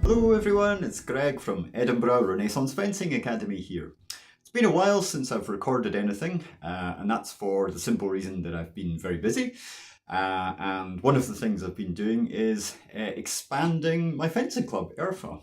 Hello everyone, it's Greg from Edinburgh Renaissance Fencing Academy here. It's been a while since I've recorded anything, and that's for the simple reason that I've been very busy. And one of the things I've been doing is expanding my fencing club, ERFA.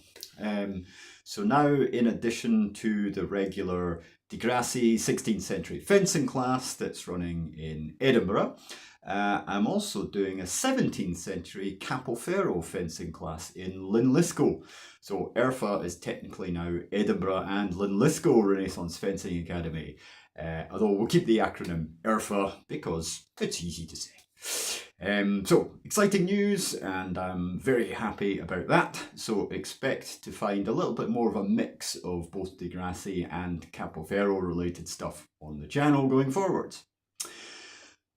So now, in addition to the regular GRASSI 16th century fencing class that's running in Edinburgh, I'm also doing a 17th century Capelferro fencing class in Linlithgow. So ERFA is technically now Edinburgh and Linlithgow Renaissance Fencing Academy. Although we'll keep the acronym ERFA because it's easy to say. So exciting news, and I'm very happy about that. So expect to find a little bit more of a mix of both Di Grassi and Capelferro related stuff on the channel going forwards.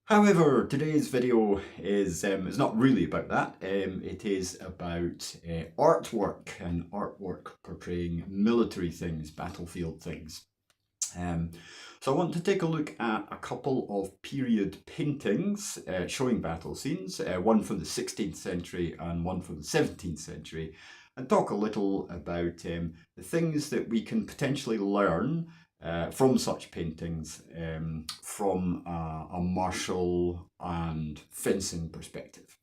However, today's video is not really about that. It is about artwork and artwork portraying military things, battlefield things. So I want to take a look at a couple of period paintings showing battle scenes, one from the 16th century and one from the 17th century, and talk a little about the things that we can potentially learn from such paintings from a martial and fencing perspective.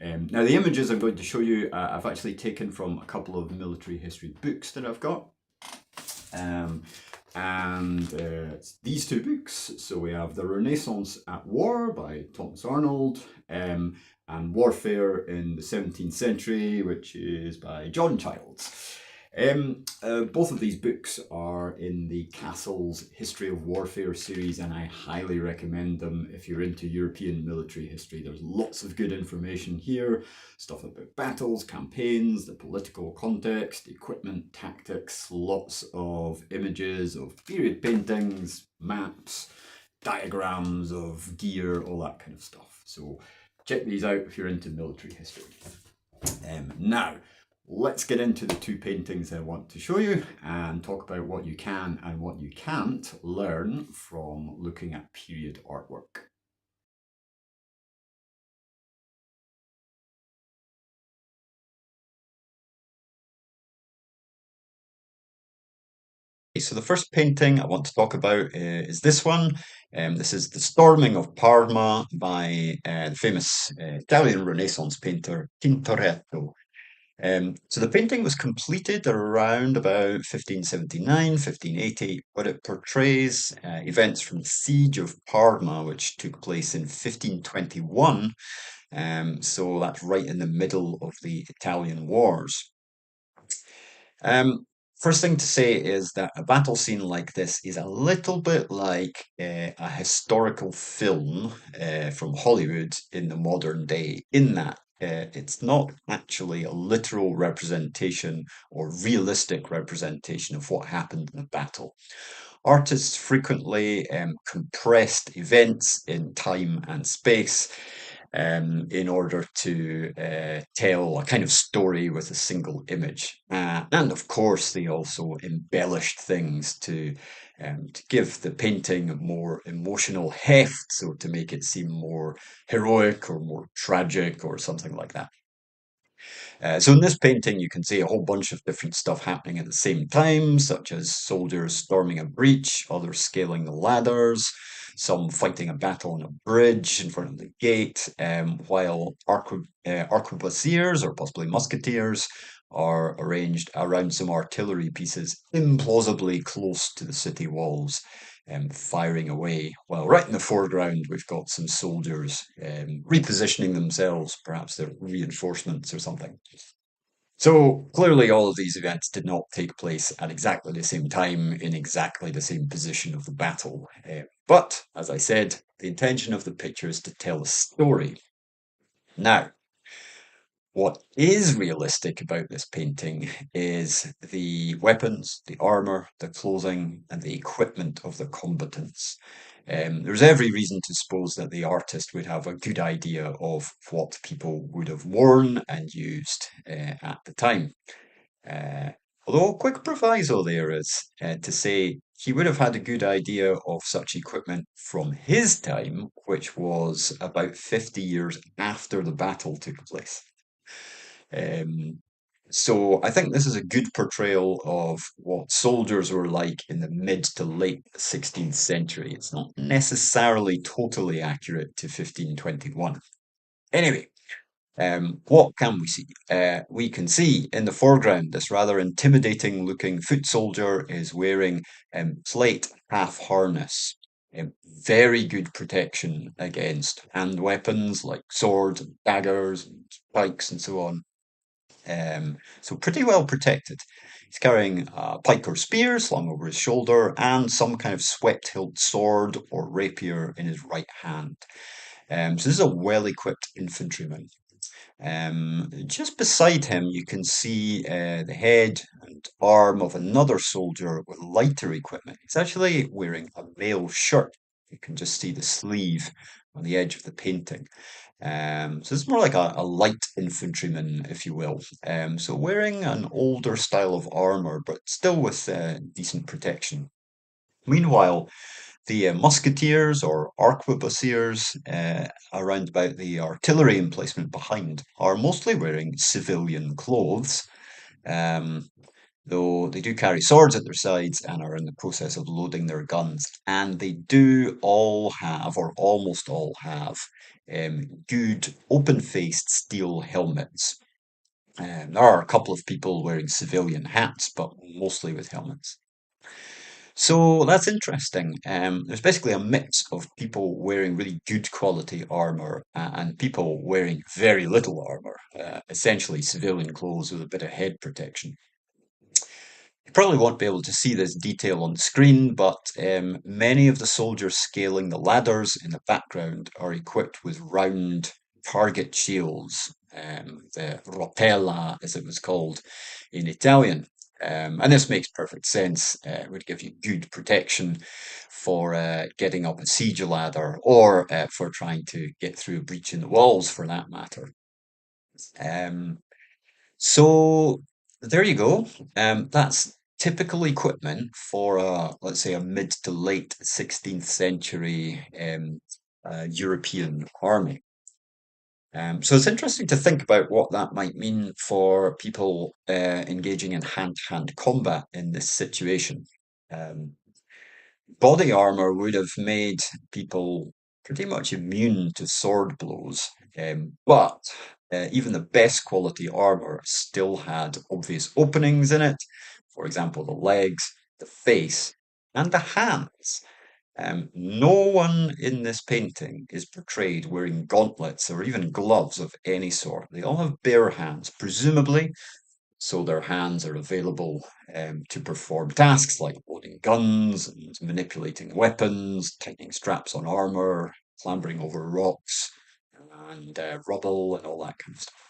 Now the images I'm going to show you I've actually taken from a couple of military history books that I've got. It's these two books. So we have The Renaissance at War by Thomas Arnold and Warfare in the 17th Century, which is by John Childs. Both of these books are in the Cassell's History of Warfare series, and I highly recommend them if you're into European military history. There's lots of good information here, stuff about battles, campaigns, the political context, equipment, tactics, lots of images of period paintings, maps, diagrams of gear, all that kind of stuff. So check these out if you're into military history. Now, let's get into the two paintings I want to show you and talk about what you can and what you can't learn from looking at period artwork. So the first painting I want to talk about is this one. This is The Storming of Parma by the famous Italian Renaissance painter Tintoretto. So the painting was completed around about 1579, 1580, but it portrays events from the Siege of Parma, which took place in 1521. So that's right in the middle of the Italian Wars. First thing to say is that a battle scene like this is a little bit like a historical film from Hollywood in the modern day, in that it's not actually a literal representation or realistic representation of what happened in the battle. Artists frequently compressed events in time and space in order to tell a kind of story with a single image. And of course, they also embellished things to give the painting a more emotional heft, so to make it seem more heroic or more tragic or something like that. So in this painting, you can see a whole bunch of different stuff happening at the same time, such as soldiers storming a breach, others scaling the ladders, some fighting a battle on a bridge in front of the gate, while arquebusiers, or possibly musketeers, are arranged around some artillery pieces implausibly close to the city walls, firing away. While right in the foreground, we've got some soldiers repositioning themselves, perhaps they're reinforcements or something. So clearly, all of these events did not take place at exactly the same time in exactly the same position of the battle. But as I said, the intention of the picture is to tell a story. Now, what is realistic about this painting is the weapons, the armor, the clothing, and the equipment of the combatants. There's every reason to suppose that the artist would have a good idea of what people would have worn and used at the time. Uh, Although a quick proviso there is to say he would have had a good idea of such equipment from his time, which was about 50 years after the battle took place. Um, So I think this is a good portrayal of what soldiers were like in the mid to late 16th century. It's not necessarily totally accurate to 1521. Anyway, what can we see? We can see in the foreground this rather intimidating looking foot soldier is wearing plate half harness. Very good protection against hand weapons like swords and daggers and pikes and so on. So pretty well protected. He's carrying a pike or spear slung over his shoulder and some kind of swept hilt sword or rapier in his right hand. So this is a well-equipped infantryman. Just beside him, you can see the head and arm of another soldier with lighter equipment. He's actually wearing a mail shirt. You can just see the sleeve on the edge of the painting. So it's more like a light infantryman, if you will. So wearing an older style of armor, but still with decent protection. Meanwhile, the musketeers or arquebusiers around about the artillery emplacement behind are mostly wearing civilian clothes, um, though they do carry swords at their sides and are in the process of loading their guns. And they do all have, or almost all have, good open-faced steel helmets. There are a couple of people wearing civilian hats, but mostly with helmets. So that's interesting. There's basically a mix of people wearing really good quality armor and people wearing very little armor, essentially civilian clothes with a bit of head protection. You probably won't be able to see this detail on screen, but many of the soldiers scaling the ladders in the background are equipped with round target shields, the ropella, as it was called in Italian. And this makes perfect sense. It would give you good protection for getting up a siege ladder or for trying to get through a breach in the walls, for that matter. Um, so there you go. That's typical equipment for let's say, a mid to late 16th century European army. So it's interesting to think about what that might mean for people engaging in hand-to-hand combat in this situation. Um, Body armor would have made people pretty much immune to sword blows, but even the best quality armor still had obvious openings in it. For example, the legs, the face, and the hands. No one in this painting is portrayed wearing gauntlets or even gloves of any sort. They all have bare hands, presumably so their hands are available to perform tasks like loading guns and manipulating weapons, tightening straps on armor, clambering over rocks and rubble and all that kind of stuff.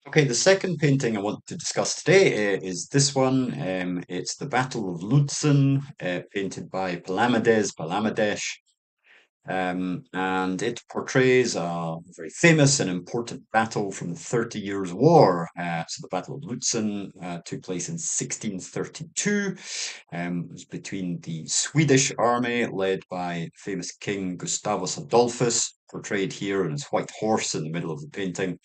Okay, the second painting I want to discuss today is this one. It's the Battle of Lutzen, painted by Palamedes. And it portrays a very famous and important battle from the 30 Years' War. So the Battle of Lutzen took place in 1632. It was between the Swedish army led by famous King Gustavus Adolphus, portrayed here on his white horse in the middle of the painting,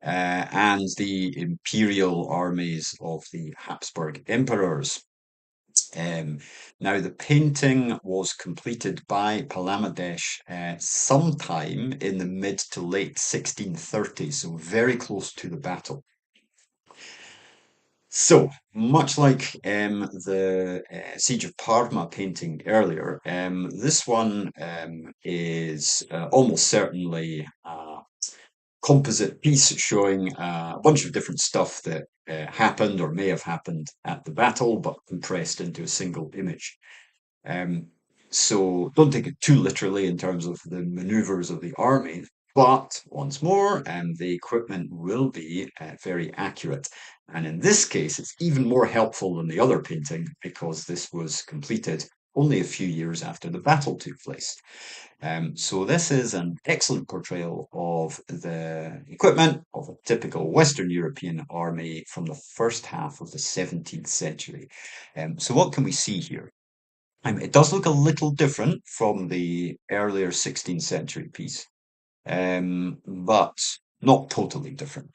and the imperial armies of the Habsburg emperors. Um, Now, the painting was completed by Palamedes sometime in the mid to late 1630s, so very close to the battle. So, much like the Siege of Parma painting earlier, this one is almost certainly composite piece showing a bunch of different stuff that happened or may have happened at the battle, but compressed into a single image. Um, so don't take it too literally in terms of the maneuvers of the army, but once more, the equipment will be very accurate. And in this case, it's even more helpful than the other painting because this was completed only a few years after the battle took place. So this is an excellent portrayal of the equipment of a typical Western European army from the first half of the 17th century. So what can we see here? It does look a little different from the earlier 16th century piece, but not totally different.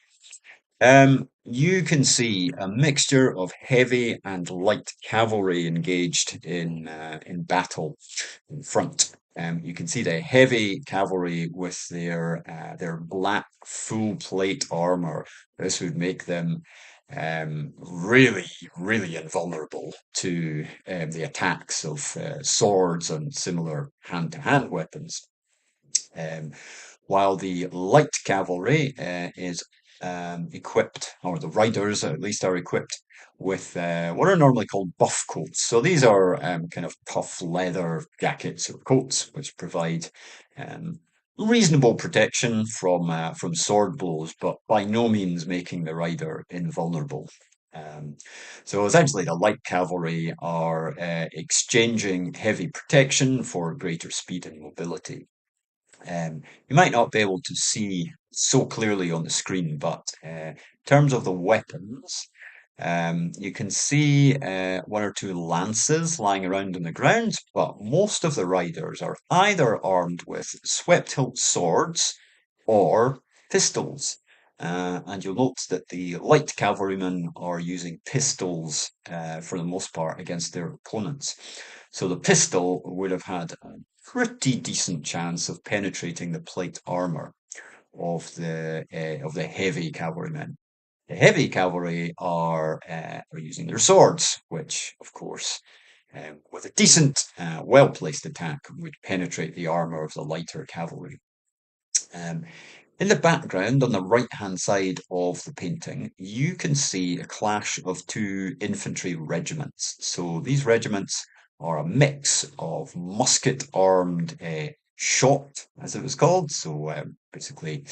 You can see a mixture of heavy and light cavalry engaged in battle in front. You can see the heavy cavalry with their black full plate armor. This would make them really, really invulnerable to the attacks of swords and similar hand-to-hand weapons. Um, while the light cavalry is equipped, or the riders at least are equipped with what are normally called buff coats. So these are kind of tough leather jackets or coats, which provide um, reasonable protection from sword blows, but by no means making the rider invulnerable. Um, so essentially, the light cavalry are exchanging heavy protection for greater speed and mobility. You might not be able to see so clearly on the screen, but in terms of the weapons, you can see one or two lances lying around on the ground, but most of the riders are either armed with swept hilt swords or pistols. And you'll note that the light cavalrymen are using pistols for the most part against their opponents. So the pistol would have had a pretty decent chance of penetrating the plate armor of the heavy cavalrymen. The heavy cavalry are using their swords, which, of course, with a decent, well-placed attack, would penetrate the armor of the lighter cavalry. Um, in the background, on the right-hand side of the painting, you can see a clash of two infantry regiments. So these regiments are a mix of musket-armed shot, as it was called. So basically,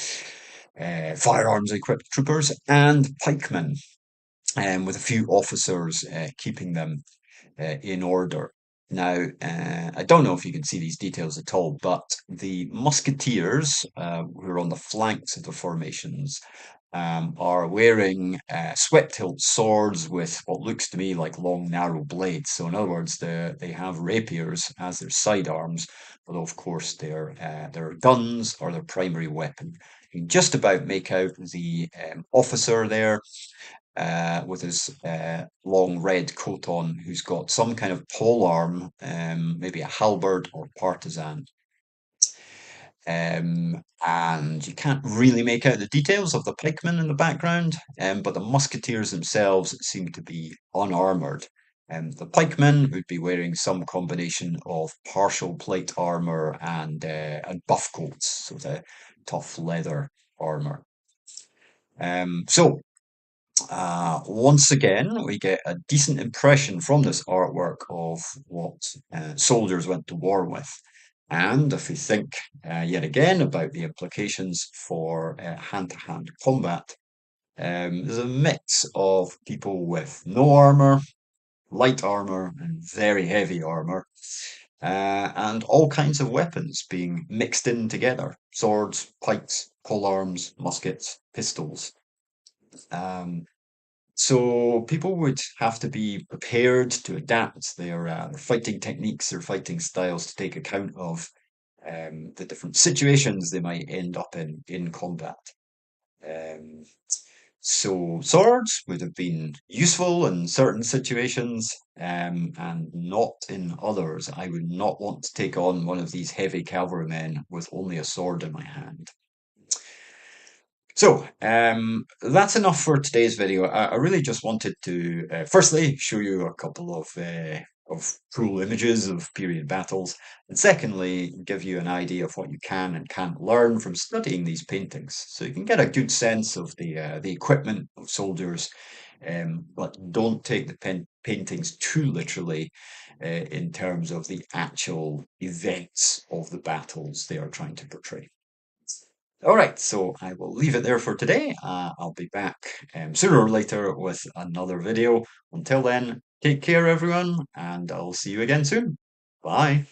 firearms-equipped troopers and pikemen, with a few officers keeping them in order. Now, I don't know if you can see these details at all, but the musketeers who are on the flanks of the formations are wearing swept hilt swords with what looks to me like long, narrow blades. So, in other words, they have rapiers as their sidearms, although, of course, their guns are their primary weapon. You can just about make out the officer there with his long red coat on, who's got some kind of pole arm, maybe a halberd or partisan. And you can't really make out the details of the pikemen in the background, but the musketeers themselves seem to be unarmored. The pikemen would be wearing some combination of partial plate armor and buff coats, so the tough leather armor. Once again, we get a decent impression from this artwork of what soldiers went to war with. And if we think yet again about the implications for hand-to-hand combat, there's a mix of people with no armor, light armor, and very heavy armor, and all kinds of weapons being mixed in together: swords, pikes, polearms, muskets, pistols. Um, So people would have to be prepared to adapt their fighting techniques, their fighting styles to take account of the different situations they might end up in combat. Um, so swords would have been useful in certain situations, and not in others. I would not want to take on one of these heavy cavalrymen with only a sword in my hand. So, that's enough for today's video. I really just wanted to, firstly, show you a couple of cool images of period battles, and secondly, give you an idea of what you can and can't learn from studying these paintings, so you can get a good sense of the equipment of soldiers, but don't take the paintings too literally, in terms of the actual events of the battles they are trying to portray. All right, so I will leave it there for today. I'll be back sooner or later with another video. Until then, take care, everyone, and I'll see you again soon. Bye.